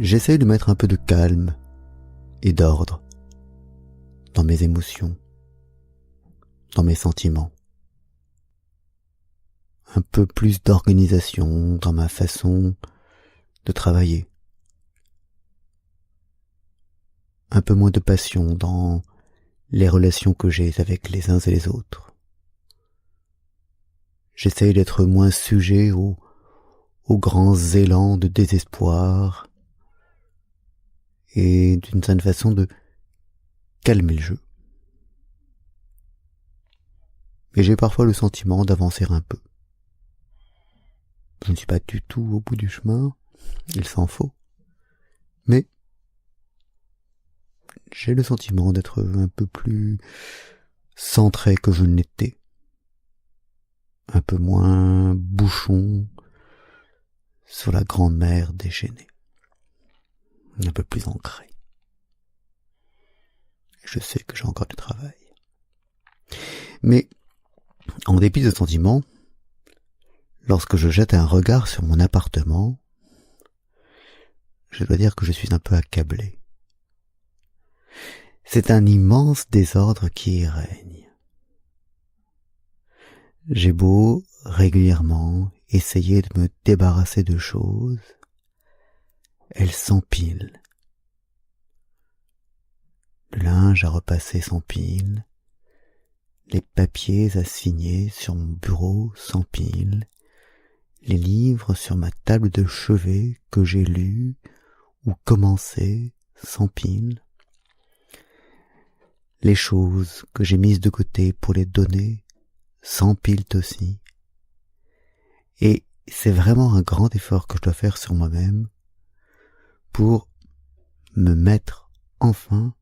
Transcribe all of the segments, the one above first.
j'essaye de mettre un peu de calme et d'ordre dans mes émotions, dans mes sentiments. Un peu plus d'organisation dans ma façon de travailler. Un peu moins de passion dans les relations que j'ai avec les uns et les autres. J'essaye d'être moins sujet aux grands élans de désespoir et d'une certaine façon de calmer le jeu. Et j'ai parfois le sentiment d'avancer un peu. Je ne suis pas du tout au bout du chemin, il s'en faut. Mais j'ai le sentiment d'être un peu plus centré que je ne l'étais. Un peu moins bouchon sur la grande mer déchaînée. Un peu plus ancré. Je sais que j'ai encore du travail. Mais, en dépit de ce sentiment, lorsque je jette un regard sur mon appartement, je dois dire que je suis un peu accablé. C'est un immense désordre qui y règne. J'ai beau régulièrement essayer de me débarrasser de choses, elles s'empilent. Le linge à repasser s'empile, les papiers à signer sur mon bureau s'empilent, les livres sur ma table de chevet que j'ai lus ou commencé s'empilent, les choses que j'ai mises de côté pour les donner s'empilent aussi. Et c'est vraiment un grand effort que je dois faire sur moi-même pour me mettre enfin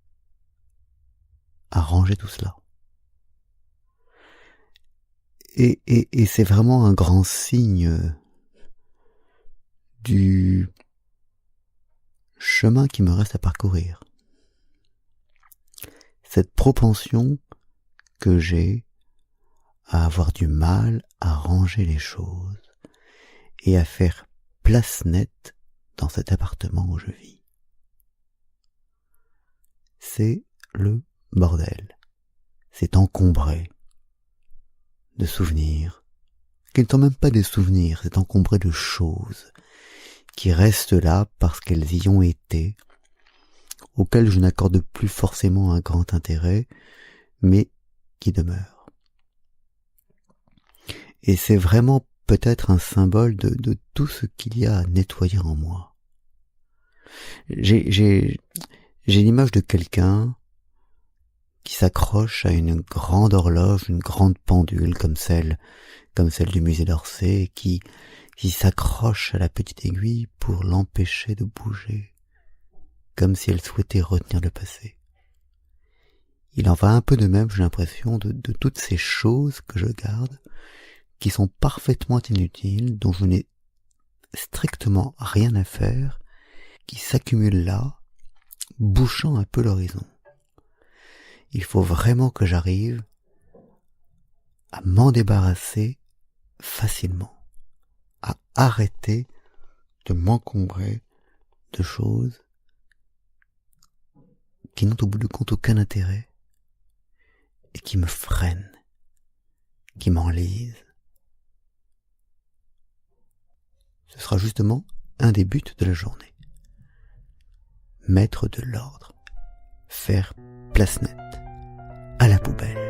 à ranger tout cela. Et c'est vraiment un grand signe du chemin qui me reste à parcourir. Cette propension que j'ai à avoir du mal à ranger les choses et à faire place nette dans cet appartement où je vis. C'est le bordel. C'est encombré de souvenirs, qui ne sont même pas des souvenirs, c'est encombré de choses qui restent là parce qu'elles y ont été, auxquelles je n'accorde plus forcément un grand intérêt, mais qui demeurent. Et c'est vraiment peut-être un symbole de tout ce qu'il y a à nettoyer en moi. J'ai l'image de quelqu'un qui s'accroche à une grande horloge, une grande pendule comme celle du musée d'Orsay, et qui s'accroche à la petite aiguille pour l'empêcher de bouger, comme si elle souhaitait retenir le passé. Il en va un peu de même, j'ai l'impression, de toutes ces choses que je garde, qui sont parfaitement inutiles, dont je n'ai strictement rien à faire, qui s'accumulent là, bouchant un peu l'horizon. Il faut vraiment que j'arrive à m'en débarrasser facilement, à arrêter de m'encombrer de choses qui n'ont au bout du compte aucun intérêt et qui me freinent, qui m'enlisent. Ce sera justement un des buts de la journée. Mettre de l'ordre, faire place nette, à la poubelle.